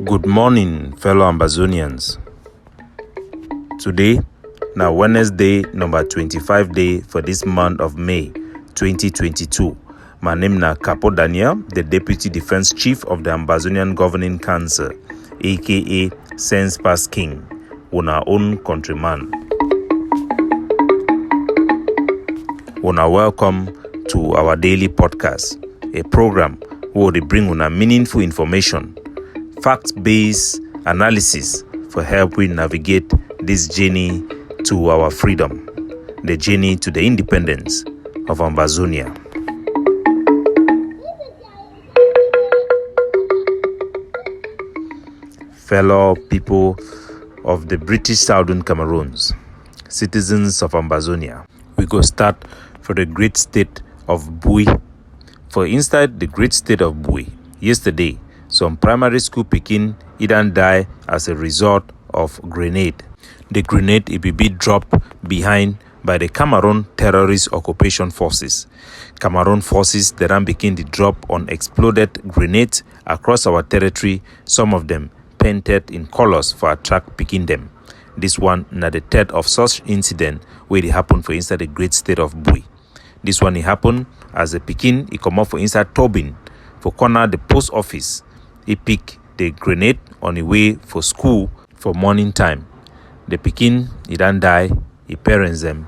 Good morning, fellow Ambazonians. Today, now Wednesday, number 25 day for this month of May 2022. My name is Capo Daniel, the Deputy Defense Chief of the Ambazonian Governing Council, aka Sense Pass King, our own countryman. Welcome to our daily podcast, a program where they bring meaningful information, fact-based analysis for help we navigate this journey to our freedom, the journey to the independence of Ambazonia. Fellow people of the British Southern Cameroons, citizens of Ambazonia, we go start for the great state of Bui. For inside the great state of Bui, yesterday, some primary school pikin either die as a result of grenade. The grenade it be dropped behind by the Cameroon terrorist occupation forces. Cameroon forces then begin to drop unexploded grenades across our territory, some of them painted in colors for attract picking them. This one na the third of such incident where it happened for inside the great state of Bui. This one it happened as the Pekin it come up for inside Tobin for corner the post office. He pick the grenade on the way for school for morning time. The Pekin he don't die, he parents them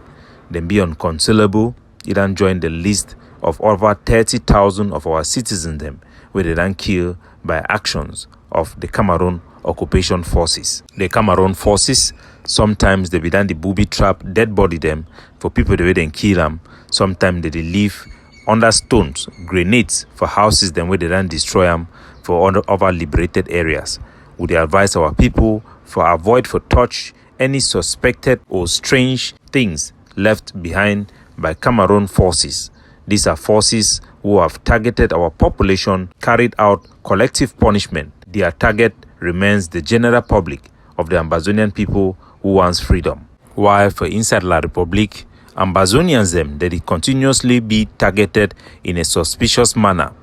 be unconsolable. He don't join the list of over 30,000 of our citizens them where they don't kill by actions of the Cameroon occupation forces. The Cameroon forces sometimes they be done the booby trap dead body them for people the way they kill them. Sometimes they leave under stones, grenades for houses them where they don't destroy them for other liberated areas. We advise our people for avoid for touch any suspected or strange things left behind by Cameroon forces. These are forces who have targeted our population, carried out collective punishment. Their target remains the general public of the Ambazonian people who wants freedom. While for inside La Republique, Ambazonians them they continuously be targeted in a suspicious manner.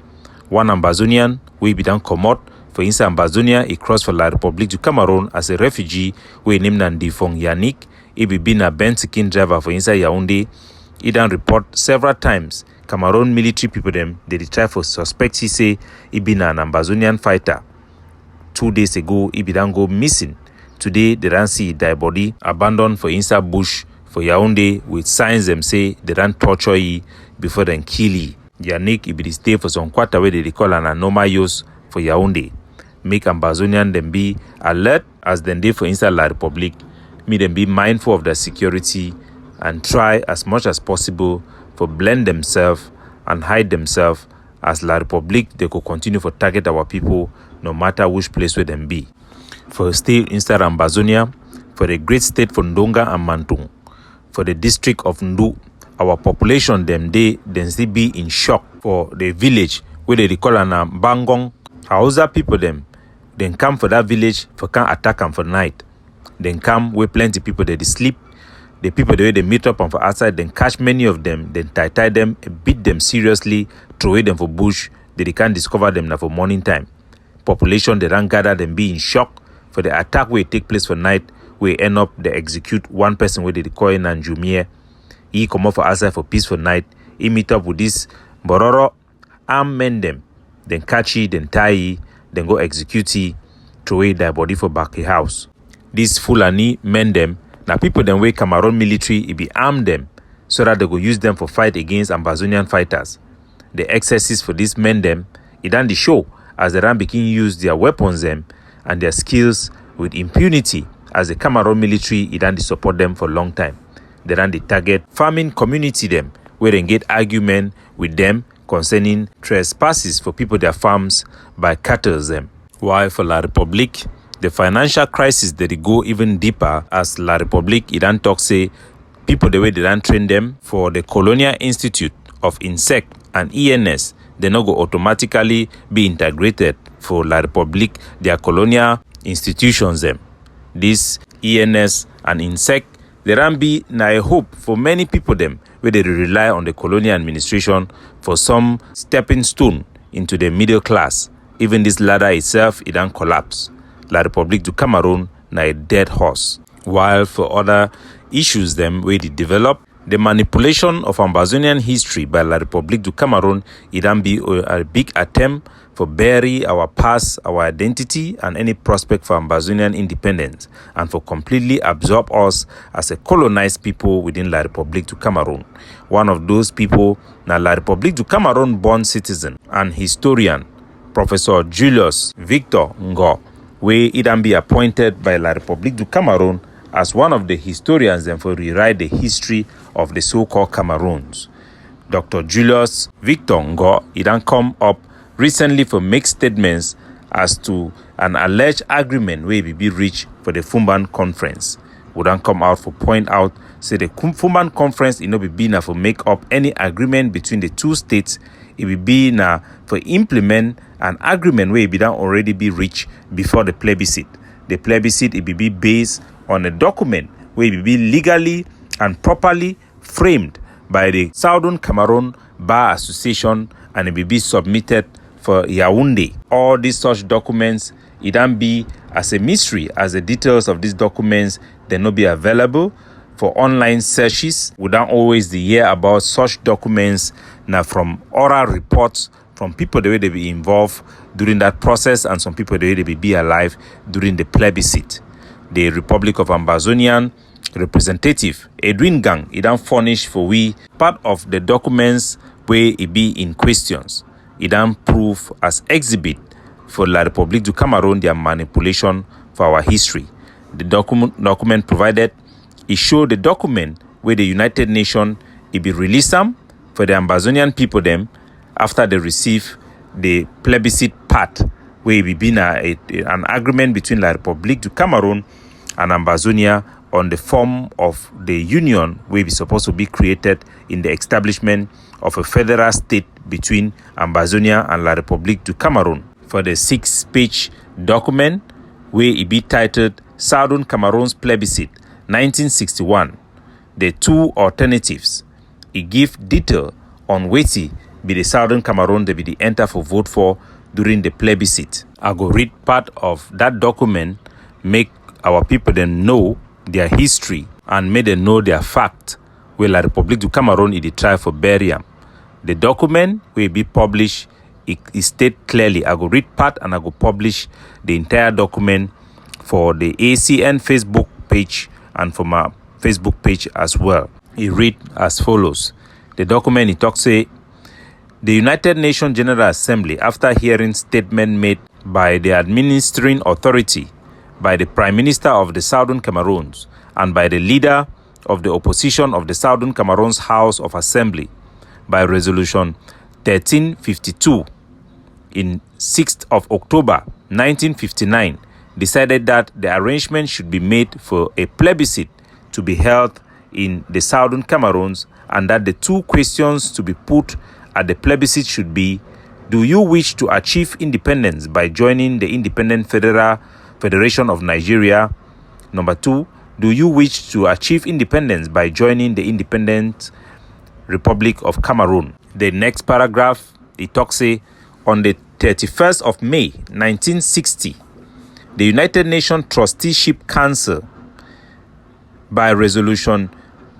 One Ambazonian we be done come out for inside Ambazonia, he crossed for La Republique du Cameroon as a refugee we named Ndifong Yannick. He be been a Bentikin driver for inside Yaoundé. He done report several times. Cameroon military people them they try for suspect he say he been an Ambazonian fighter. 2 days ago he be done go missing. Today they don't see die body abandoned for inside bush for Yaoundé with signs them say they don't torture he before then kill he. Yannick he be stay for some quarter where they call an normal use for Yaoundé. Make Ambazonian them be alert as then they for inside La Republique. Make them be mindful of their security and try as much as possible for blend themselves and hide themselves as La Republique they could continue for target our people no matter which place where them be. For still inside Ambazonia, for the great state for Ndonga and Mantung, for the district of Ndu, our population them still be in shock for the village where they call an Bangong. Hausa people them then come for that village for can attack them for night. Then come where plenty people they sleep. The people the way they meet up and for outside, then catch many of them, then tie them, beat them seriously, throw them for bush. They can't discover them now for morning time. Population they don't gather them be in shock for the attack where it take place for night. We end up they execute one person where they call in Nanjumie. He come up for outside for peace for night. He meet up with this Bororo, arm men them, then catch he, then tie he, then go execute he, throw away their body for back house. These Fulani men them. Now people then way Cameroon military it be arm them so that they go use them for fight against Ambazonian fighters. The excesses for these men them it done the show as the ram begin use their weapons them and their skills with impunity as the Cameroon military it done the support them for a long time. They done the target farming community them where they get argument with them concerning trespasses for people their farms by cattle them. While for La Republique the financial crisis that they go even deeper as La Republique it don't talk say people the way they don't train them for the Colonial Institute of Insect and ENS they not go automatically be integrated for La Republique their colonial institutions them. This ENS and Insect they don't be na a hope for many people them where they rely on the colonial administration for some stepping stone into the middle class. Even this ladder itself, it don't collapse. La République du Cameroon na a dead horse. While for other issues them where they develop, the manipulation of Ambazonian history by La République du Cameroon, it can be a big attempt for bury our past, our identity, and any prospect for Ambazonian independence, and for completely absorb us as a colonized people within La République du Cameroon. One of those people, na La République du Cameroon born citizen and historian, Professor Julius Victor Ngo, where it can be appointed by La République du Cameroon as one of the historians and for rewrite the history of the so-called Cameroons. Dr. Julius Victor Ngo, it then come up recently for make statements as to an alleged agreement where we be reached for the Foumban conference. Would then come out for point out, say the Foumban conference it no be na for make up any agreement between the two states. It will be na for implement an agreement where it be done already be reached before the plebiscite. The plebiscite it will be based on a document where it will be legally and properly framed by the Southern Cameroon Bar Association, and it will be submitted for Yaoundé. All these such documents, it can be as a mystery, as the details of these documents, they not be available for online searches. We don't always hear about such documents now from oral reports from people the way they be involved during that process, and some people the way they be alive during the plebiscite. The Republic of Ambazonian representative Edwin Gang, it don't furnish for we part of the documents where it be in questions. It don't prove as exhibit for La République du Cameroon their manipulation for our history. The document provided, it show the document where the United Nations it be released them for the Ambazonian people them after they receive the plebiscite part where it be an agreement between La République du Cameroon and Ambazonia on the form of the union where we supposed to be created in the establishment of a federal state between Ambazonia and La République du Cameroon. For the 6-page document where it be titled Southern Cameroon's Plebiscite 1961, the two alternatives, it give detail on which be the Southern Cameroon they be the enter for vote for during the plebiscite. I go read part of that document, make our people then know their history and make them know their fact where La République du Cameroon is the try for burial. The document will be published, it state clearly. I go read part and I go publish the entire document for the ACN Facebook page and for my Facebook page as well. It read as follows. The document it talks say, the United Nations General Assembly, after hearing statement made by the administering authority, by the Prime Minister of the Southern Cameroons, and by the leader of the opposition of the Southern Cameroon's House of Assembly, by Resolution 1352 in 6th of October 1959, decided that the arrangement should be made for a plebiscite to be held in the Southern Cameroons, and that the two questions to be put at the plebiscite should be, do you wish to achieve independence by joining the Independent Federation of Nigeria? Number 2, do you wish to achieve independence by joining the Independent Republic of Cameroon? The next paragraph, it talks say, on the 31st of May 1960, the United Nations Trusteeship Council, by Resolution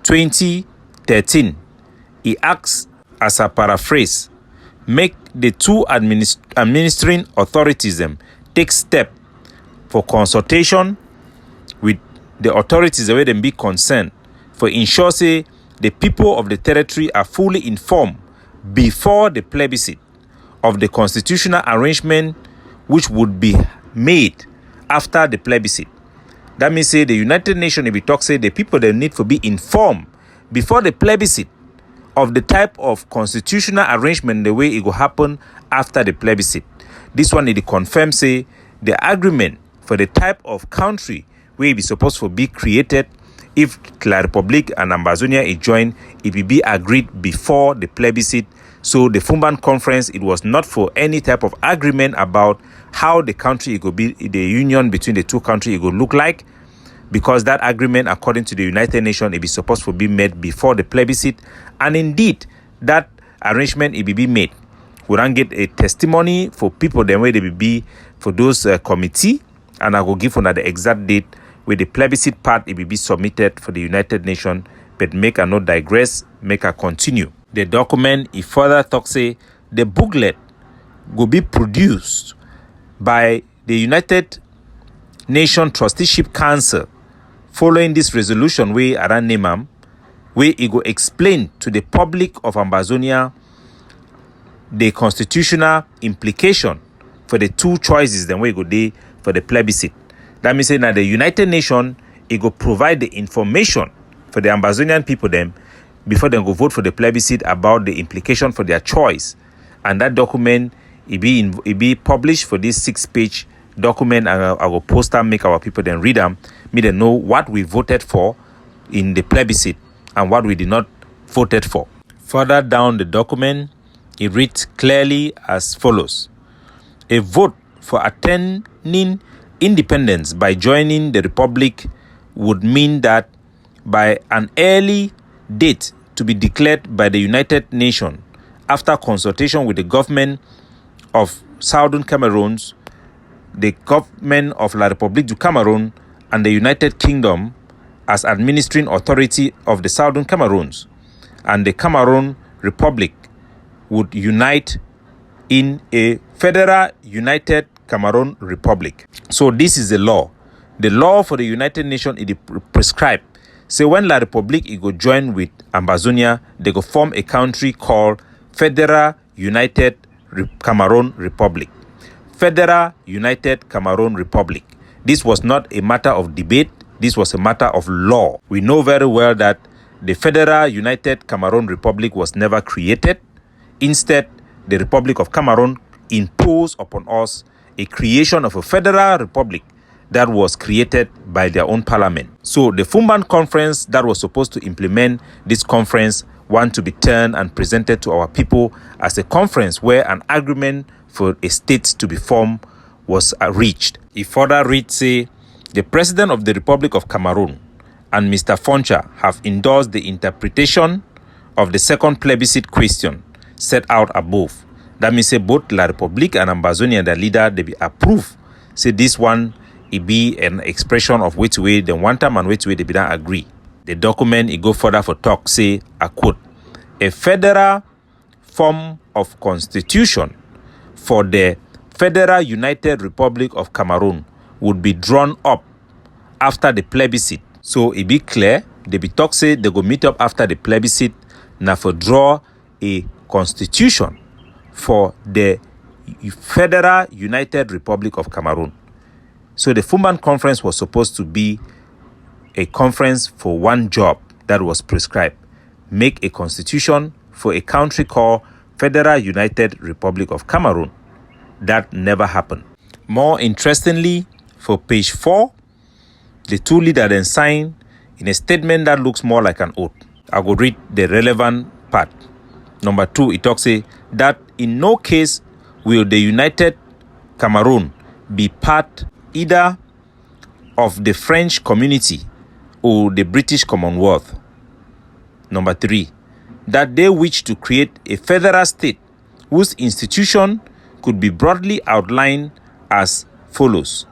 2013, it acts as a paraphrase, make the two administering authorities take step for consultation with the authorities where them be concerned for ensure say the people of the territory are fully informed before the plebiscite of the constitutional arrangement which would be made after the plebiscite. That means say the United Nations, if we talk say the people they need to be informed before the plebiscite of the type of constitutional arrangement, the way it will happen after the plebiscite. This one it confirms say the agreement for the type of country where it be supposed to be created if La République and Ambazonia is joined, it will be agreed before the plebiscite. So the Foumban conference, it was not for any type of agreement about how the country it could be, the union between the two countries it could look like, because that agreement, according to the United Nations, it is supposed to be made before the plebiscite. And indeed, that arrangement it will be made. We don't get a testimony for people the way they will be for those committee and I will give on the exact date where the plebiscite part it will be submitted for the United Nations, but make a not digress, make a continue. The document, it further talks say the booklet will be produced by the United Nations Trusteeship Council following this resolution where Aran Nemam, where it will explain to the public of Ambazonia the constitutional implication for the two choices then we go day for the plebiscite. That means that the United Nations it will provide the information for the Ambazonian people them before they go vote for the plebiscite about the implication for their choice. And that document it be published for this 6-page document, and I will post and make our people then read them, me they know what we voted for in the plebiscite and what we did not voted for. Further down the document, it reads clearly as follows. A vote for attaining independence by joining the Republic would mean that by an early date to be declared by the United Nations after consultation with the government of Southern Cameroon, the government of La République du Cameroun, and the United Kingdom as administering authority of the Southern Cameroons, and the Cameroon Republic would unite in a federal United Cameroon Republic. So this is the law. The law for the United Nations is prescribed. So when La République it go join with Ambazonia, they go form a country called Federal United Cameroon Republic. Federal United Cameroon Republic. This was not a matter of debate. This was a matter of law. We know very well that the Federal United Cameroon Republic was never created. Instead, the Republic of Cameroon imposed upon us a creation of a federal republic that was created by their own parliament. So the Foumban conference that was supposed to implement this conference want to be turned and presented to our people as a conference where an agreement for a state to be formed was reached. It further reads, say, the President of the Republic of Cameroon and Mr. Foncha have endorsed the interpretation of the second plebiscite question set out above. That means say both La République and Ambazonia, the leader, they be approved. Say this one, it be an expression of which way they want them and which way they be not agree. The document, it go further for talk, say, I quote, a federal form of constitution for the Federal United Republic of Cameroon would be drawn up after the plebiscite. So it be clear, they be talk say they go meet up after the plebiscite now for draw a constitution for the Federal United Republic of Cameroon. So the Foumban conference was supposed to be a conference for one job that was prescribed. Make a constitution for a country called Federal United Republic of Cameroon. That never happened. More interestingly, for page 4, the two leaders then signed in a statement that looks more like an oath. I will read the relevant part. Number 2, it talks that in no case will the United Cameroon be part either of the French community or the British Commonwealth. Number 3, that they wish to create a federal state whose institution could be broadly outlined as follows.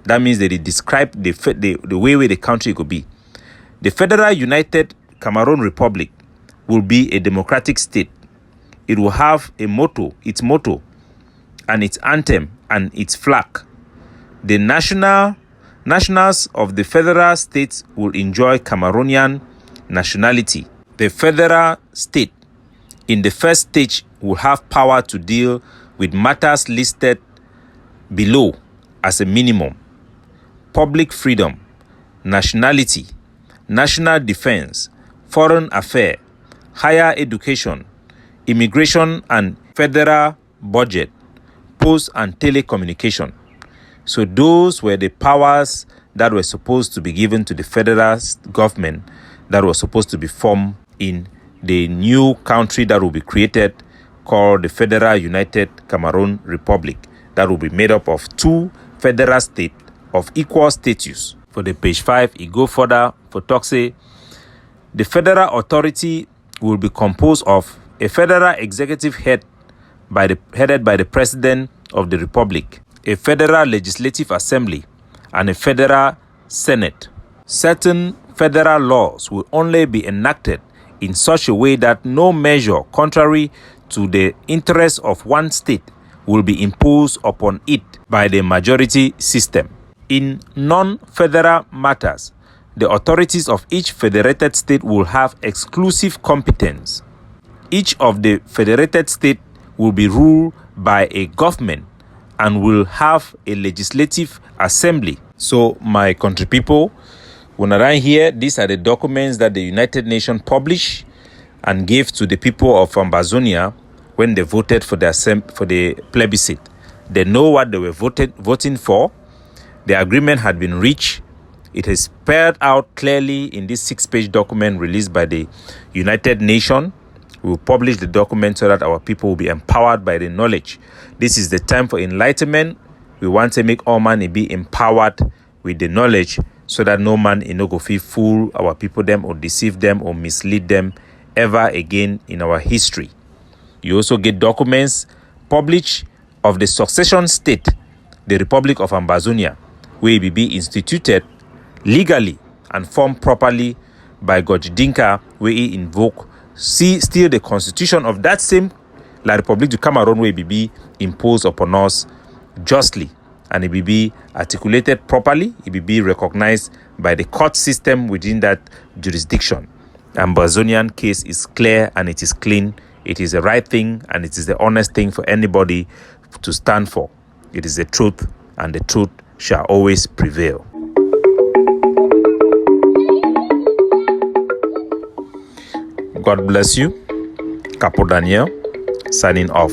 That means that they describe the way the country could be. The Federal United Cameroon Republic will be a democratic state. It will have a motto, its motto, and its anthem, and its flag. The nationals of the federal states will enjoy Cameroonian nationality. The federal state in the first stage will have power to deal with matters listed below as a minimum: public freedom, nationality, national defense, foreign affairs, higher education, immigration and federal budget, post and telecommunication. So those were the powers that were supposed to be given to the federal government that was supposed to be formed in the new country that will be created called the Federal United Cameroon Republic, that will be made up of two federal states of equal status. For the page 5, it go further for talk say the federal authority will be composed of a federal executive headed by the president of the republic, a federal legislative assembly and a federal Senate. Certain federal laws will only be enacted in such a way that no measure contrary to the interests of one state will be imposed upon it by the majority system. In non-federal matters, the authorities of each federated state will have exclusive competence. Each of the federated states will be ruled by a government and will have a legislative assembly. So, my country people, when I here, these are the documents that the United Nations published and gave to the people of Ambazonia when they voted for the plebiscite. They know what they were voting for. The agreement had been reached. It is spelled out clearly in this 6-page document released by the United Nations. We will publish the document so that our people will be empowered by the knowledge. This is the time for enlightenment. We want to make all man be empowered with the knowledge so that no man no go feel fool our people them or deceive them or mislead them ever again in our history. You also get documents published of the succession state, the Republic of Ambazonia, where it be instituted legally and formed properly by Goj Dinka, where he invoke still the constitution of that same La République du Cameroon, where it be imposed upon us justly, and it be articulated properly, it be recognized by the court system within that jurisdiction. Ambazonian case is clear and it is clean. It is the right thing and it is the honest thing for anybody to stand for. It is the truth, and the truth shall always prevail. God bless you. Capo Daniel, signing off.